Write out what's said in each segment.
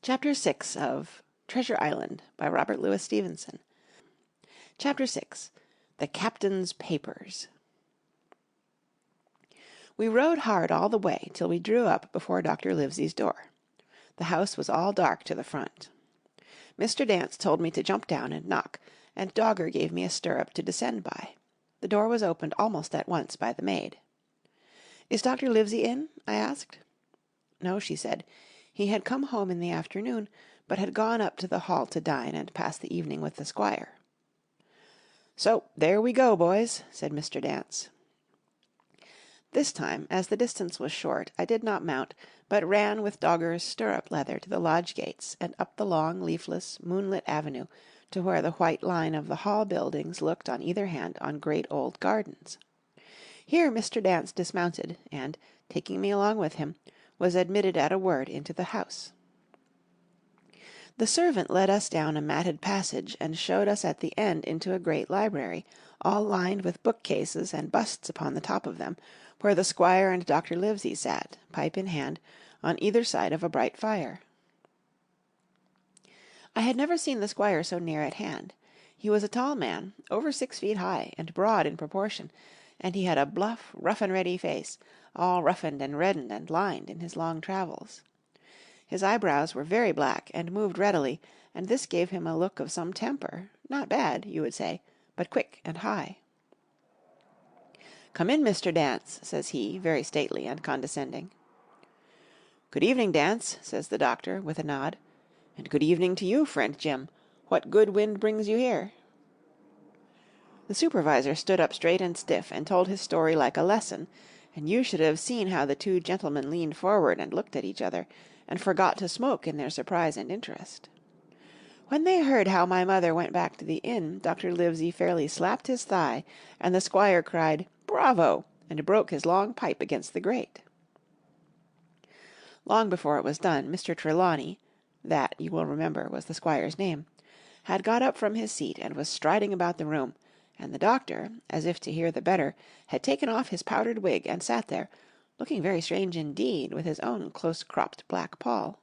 Chapter 6 of Treasure Island by Robert Louis Stevenson. Chapter 6 The Captain's Papers. We rode hard all the way till we drew up before Dr. Livesey's door. The house was all dark to the front. Mr. Dance told me to jump down and knock, and Dogger gave me a stirrup to descend by. The door was opened almost at once by the maid. "Is Dr. Livesey in?" I asked. "No," she said. He had come home in the afternoon, but had gone up to the hall to dine and pass the evening with the squire. "So there we go, boys," said Mr. Dance. This time, as the distance was short, I did not mount, but ran with Dogger's stirrup leather to the lodge gates and up the long, leafless, moonlit avenue to where the white line of the hall buildings looked on either hand on great old gardens. Here Mr. Dance dismounted, and, taking me along with him, was admitted at a word into the house. The servant led us down a matted passage and showed us at the end into a great library, all lined with bookcases and busts upon the top of them, where the squire and Dr. Livesey sat, pipe in hand, on either side of a bright fire. I had never seen the squire so near at hand. He was a tall man, over 6 feet high, and broad in proportion, and he had a bluff, rough-and-ready face, all roughened and reddened and lined in his long travels. His eyebrows were very black and moved readily, and this gave him a look of some temper, not bad, you would say, but quick and high. "Come in, Mr. Dance," says he, very stately and condescending. "Good evening, Dance," says the doctor, with a nod. "And good evening to you, friend Jim. What good wind brings you here?" The supervisor stood up straight and stiff and told his story like a lesson, and you should have seen how the two gentlemen leaned forward and looked at each other, and forgot to smoke in their surprise and interest. When they heard how my mother went back to the inn, Dr. Livesey fairly slapped his thigh, and the squire cried, "Bravo!" and broke his long pipe against the grate. Long before it was done, Mr. Trelawney, that, you will remember, was the squire's name, had got up from his seat and was striding about the room, and the doctor, as if to hear the better, had taken off his powdered wig and sat there, looking very strange indeed, with his own close-cropped black poll.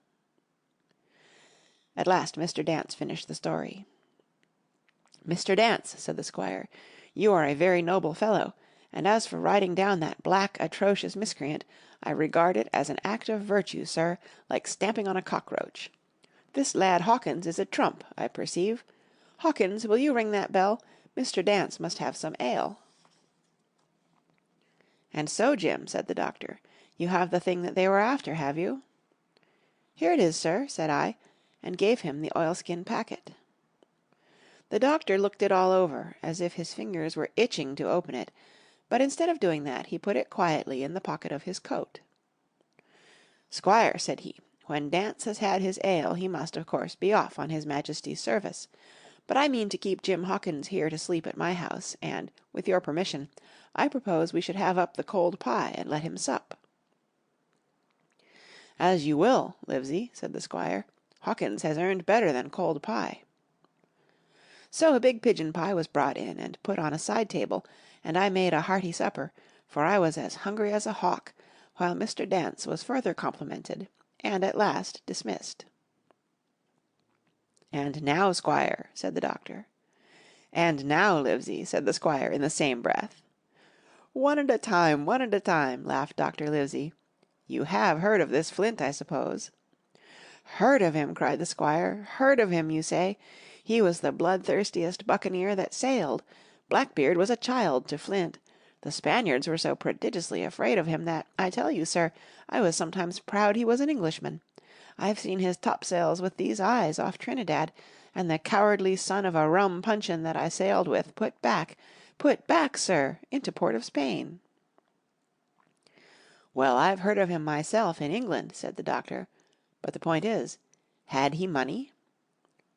At last Mr. Dance finished the story. "Mr. Dance," said the squire, "you are a very noble fellow, and as for riding down that black, atrocious miscreant, I regard it as an act of virtue, sir, like stamping on a cockroach. This lad Hawkins is a trump, I perceive. Hawkins, will you ring that bell? Mr. Dance must have some ale." "And so, Jim," said the doctor, "you have the thing that they were after, have you?" "Here it is, sir," said I, and gave him the oilskin packet. The doctor looked it all over, as if his fingers were itching to open it, but instead of doing that, he put it quietly in the pocket of his coat. "Squire," said he, "when Dance has had his ale he must, of course, be off on his Majesty's service. But I mean to keep Jim Hawkins here to sleep at my house, and, with your permission, I propose we should have up the cold pie and let him sup." "As you will, Livesey," said the squire. "Hawkins has earned better than cold pie." So a big pigeon pie was brought in and put on a side table, and I made a hearty supper, for I was as hungry as a hawk, while Mr. Dance was further complimented, and at last dismissed. "And now, squire," said the doctor. "And now, Livesey," said the squire in the same breath. One at a time, laughed Dr. Livesey. "You have heard of this Flint, I suppose?" "Heard of him!" cried the squire. "Heard of him, you say? He was the bloodthirstiest buccaneer that sailed. Blackbeard was a child to Flint. The Spaniards were so prodigiously afraid of him that, I tell you, sir, I was sometimes proud he was an Englishman. I've seen his topsails with these eyes off Trinidad, and the cowardly son of a rum puncheon that I sailed with put back, sir, into Port of Spain." "Well, I've heard of him myself in England," said the doctor. "But the point is, had he money?"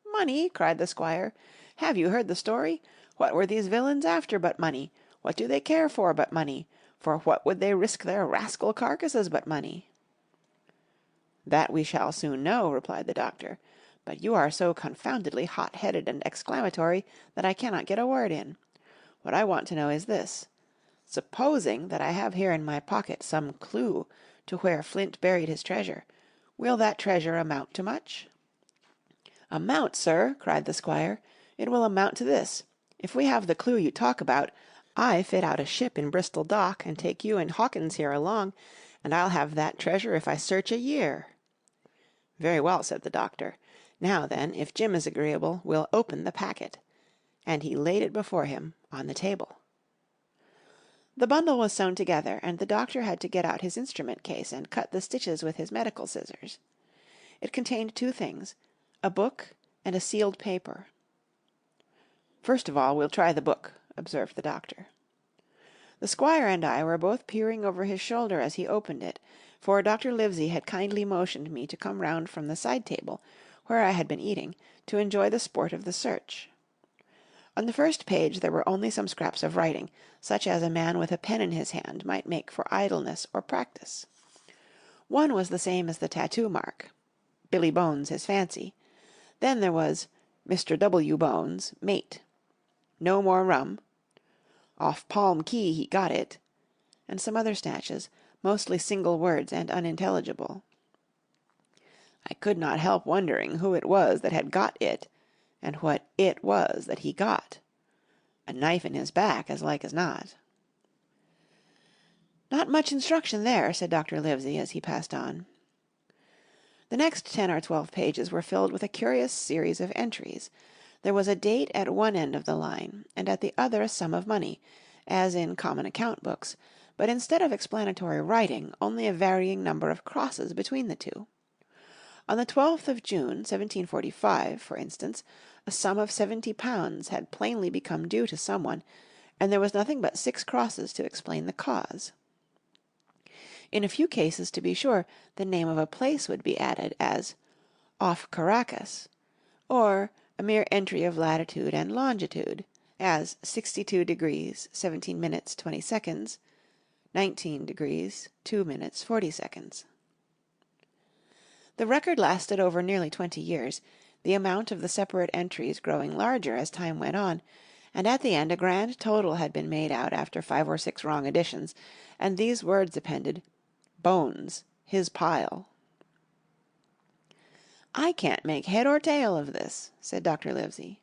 "Money!" cried the squire. "Have you heard the story? What were these villains after but money? What do they care for but money? For what would they risk their rascal carcasses but money?" "That we shall soon know," replied the doctor. "But you are so confoundedly hot-headed and exclamatory that I cannot get a word in. What I want to know is this. Supposing that I have here in my pocket some clue to where Flint buried his treasure, Will that treasure amount to much?" "Amount, sir!" cried the squire. "It will amount to this. If we have the clue you talk about, I fit out a ship in Bristol dock and take you and Hawkins here along, and I'll have that treasure if I search a year." "Very well," said the doctor. "Now, then, if Jim is agreeable, we'll open the packet." And he laid it before him on the table. The bundle was sewn together, and the doctor had to get out his instrument case and cut the stitches with his medical scissors. It contained two things, a book and a sealed paper. "First of all, we'll try the book," observed the doctor. The squire and I were both peering over his shoulder as he opened it, for Dr. Livesey had kindly motioned me to come round from the side table, where I had been eating, to enjoy the sport of the search. On the first page there were only some scraps of writing, such as a man with a pen in his hand might make for idleness or practice. One was the same as the tattoo mark, Billy Bones his fancy. Then there was Mr. W. Bones, mate. No more rum. Off Palm Key he got it. And some other snatches, mostly single words and unintelligible. I could not help wondering who it was that had got it, and what it was that he got. A knife in his back, as like as not. "Not much instruction there," said Dr. Livesey as he passed on. The next 10 or 12 pages were filled with a curious series of entries. There was a date at one end of the line, and at the other a sum of money, as in common account books, but instead of explanatory writing, only a varying number of crosses between the two. On the 12th of June, 1745, for instance, a sum of £70 had plainly become due to someone, and there was nothing but 6 crosses to explain the cause. In a few cases, to be sure, the name of a place would be added, as "off Caracas," or a mere entry of latitude and longitude, as 62 degrees 17 minutes 20 seconds, 19 degrees 2 minutes 40 seconds. The record lasted over nearly 20 years, the amount of the separate entries growing larger as time went on, and at the end a grand total had been made out after 5 or 6 wrong additions, and these words appended, "Bones, his pile." "I can't make head or tail of this," said Dr. Livesey.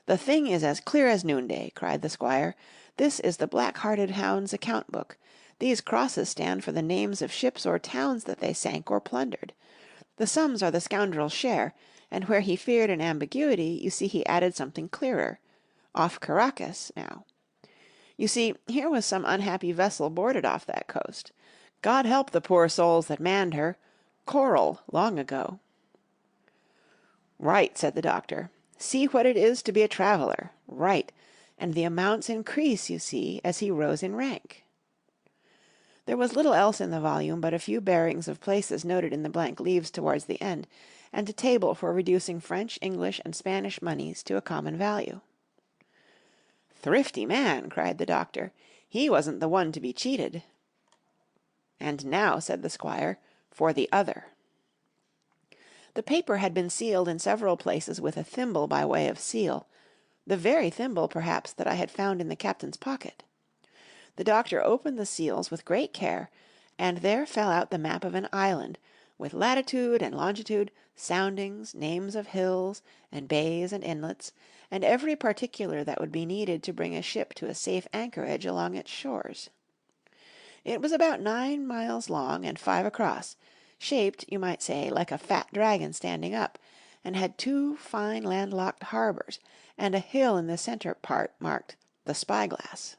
"The thing is as clear as noonday," cried the squire. "This is the Black-hearted Hound's account book. These crosses stand for the names of ships or towns that they sank or plundered. The sums are the scoundrel's share, and where he feared an ambiguity, you see he added something clearer. Off Caracas, now. You see, here was some unhappy vessel boarded off that coast. God help the poor souls that manned her. Coral, long ago." "Right," said the doctor. "See what it is to be a traveller. Right. And the amounts increase, you see, as he rose in rank." There was little else in the volume but a few bearings of places noted in the blank leaves towards the end, and a table for reducing French, English, and Spanish moneys to a common value. "Thrifty man!" cried the doctor. "He wasn't the one to be cheated." "And now," said the squire, "for the other." The paper had been sealed in several places with a thimble by way of seal, the very thimble, perhaps, that I had found in the captain's pocket. The doctor opened the seals with great care, and there fell out the map of an island, with latitude and longitude, soundings, names of hills, and bays and inlets, and every particular that would be needed to bring a ship to a safe anchorage along its shores. It was about 9 miles long and 5 across, shaped, you might say, like a fat dragon standing up, and had 2 fine landlocked harbours, and a hill in the centre part marked "The Spyglass."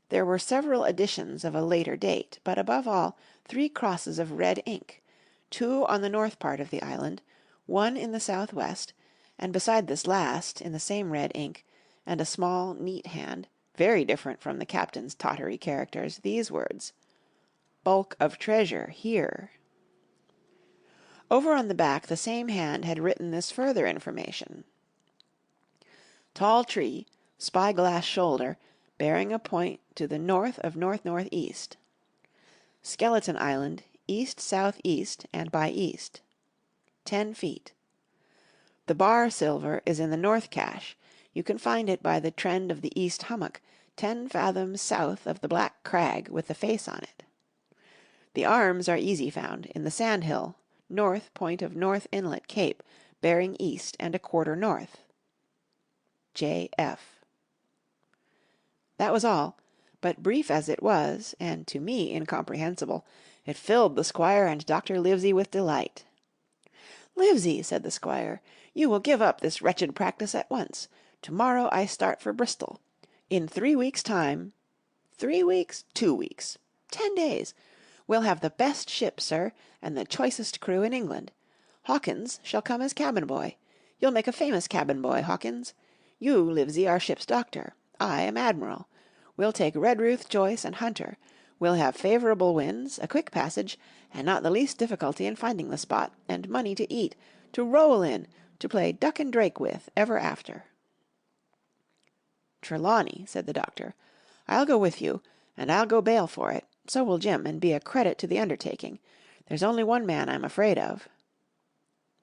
There were several editions of a later date, but above all 3 crosses of red ink, 2 on the north part of the island, 1 in the southwest, and beside this last, in the same red ink, and a small, neat hand, very different from the captain's tottery characters, these words, "Bulk of treasure here." Over on the back the same hand had written this further information: "Tall tree, spyglass shoulder, bearing a point to the north of north-northeast. Skeleton Island, east-southeast and by east. 10 feet. The bar silver is in the north cache. You can find it by the trend of the east hummock, 10 fathoms south of the black crag with the face on it. The arms are easy found in the Sandhill, north point of North Inlet Cape, bearing east and a quarter north. J.F. That was all, but brief as it was, and to me incomprehensible, it filled the Squire and Dr. Livesey with delight. "Livesey," said the Squire, "you will give up this wretched practice at once. To-morrow I start for Bristol. In 3 weeks' time 3 weeks? 2 weeks. 10 days. We'll have the best ship, sir, and the choicest crew in England. Hawkins shall come as cabin boy. You'll make a famous cabin boy, Hawkins. You, Livesey, are ship's doctor. I am admiral. We'll take Redruth, Joyce, and Hunter. We'll have favourable winds, a quick passage, and not the least difficulty in finding the spot, and money to eat, to roll in, to play duck and drake with, ever after." "Trelawney," said the doctor, "I'll go with you, and I'll go bail for it. So will Jim, and be a credit to the undertaking. There's only one man I'm afraid of."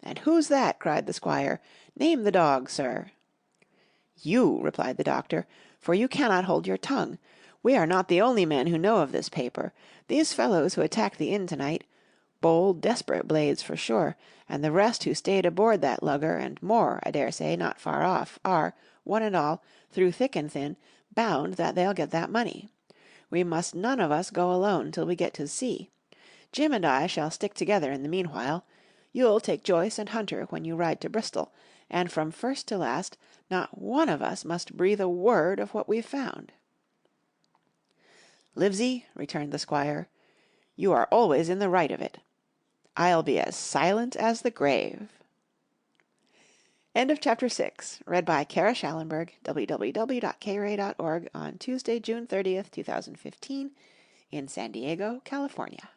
"And who's that?" cried the Squire. "Name the dog, sir." "You," replied the doctor, "for you cannot hold your tongue. We are not the only men who know of this paper. These fellows who attacked the inn tonight, bold, desperate blades for sure, and the rest who stayed aboard that lugger, and more, I dare say, not far off, are, one and all, through thick and thin, bound that they'll get that money. We must none of us go alone till we get to sea. Jim and I shall stick together in the meanwhile. You'll take Joyce and Hunter when you ride to Bristol, and from first to last not one of us must breathe a word of what we've found." "Livesey," returned the Squire, "you are always in the right of it. I'll be as silent as the grave." End of Chapter 6, read by Kara Schallenberg, www.kray.org, on Tuesday, June 30th, 2015, in San Diego, California.